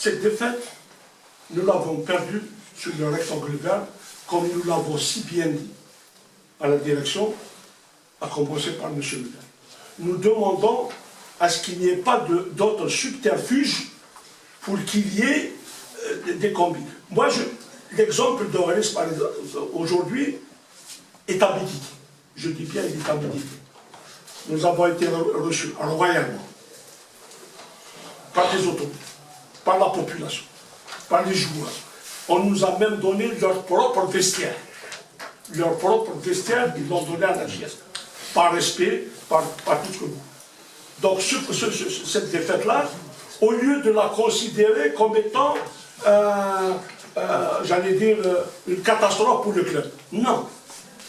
Cette défaite, nous l'avons perdue sur le rectangle vert, comme nous l'avons si bien dit à la direction, à commencer par M. le maire. Nous demandons à ce qu'il n'y ait pas d'autres subterfuges pour qu'il y ait des combis. Moi, l'exemple d'Aurélis, par exemple, aujourd'hui, est abdiqué. Je dis bien, il est abdiqué. Nous avons été reçus royalement par les autorités, par la population, par les joueurs. On nous a même donné leur propre vestiaire. Leur propre vestiaire, ils l'ont donné à la JS. Par respect, par tout ce que vous. Donc cette défaite-là, au lieu de la considérer comme étant, j'allais dire, une catastrophe pour le club. Non.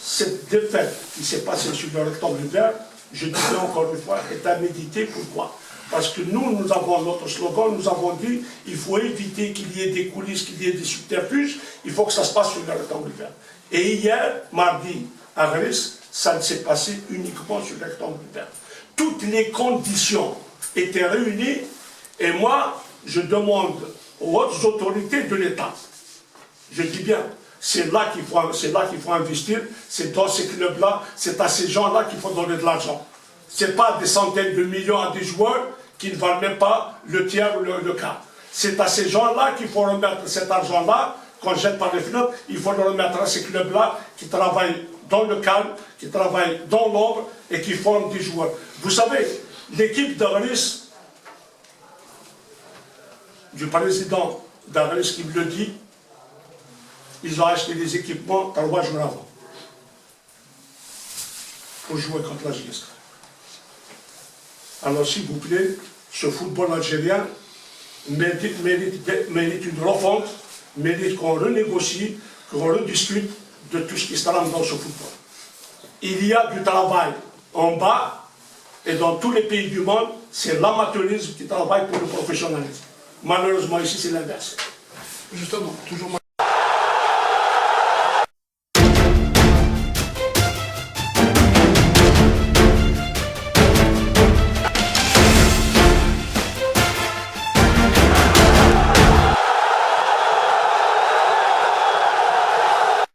Cette défaite qui s'est passée sur le rectangle vert, je dis encore une fois, est à méditer. Pourquoi? Parce que nous avons notre slogan, nous avons dit, il faut éviter qu'il y ait des coulisses, qu'il y ait des subterfuges, il faut que ça se passe sur le rectangle vert. Et hier, mardi, à Grèce, ça ne s'est passé uniquement sur le rectangle vert. Toutes les conditions étaient réunies, et moi, je demande aux hautes autorités de l'État, je dis bien, c'est là qu'il faut investir, c'est dans ces clubs-là, c'est à ces gens-là qu'il faut donner de l'argent. Ce n'est pas des centaines de millions à des joueurs qui ne valent même pas le tiers ou le quart. C'est à ces gens-là qu'il faut remettre cet argent-là, qu'on jette par les fenêtres, il faut le remettre à ces clubs-là qui travaillent dans le calme, qui travaillent dans l'ombre et qui forment des joueurs. Vous savez, l'équipe d'Aurélis, du président d'Aurélis qui me le dit, ils ont acheté des équipements 3 jours avant pour jouer contre la JSK. Alors s'il vous plaît, ce football algérien mérite une refonte, mérite qu'on renégocie, qu'on rediscute de tout ce qui se trame dans ce football. Il y a du travail en bas, et dans tous les pays du monde, c'est l'amateurisme qui travaille pour le professionnalisme. Malheureusement, ici, c'est l'inverse. Justement, toujours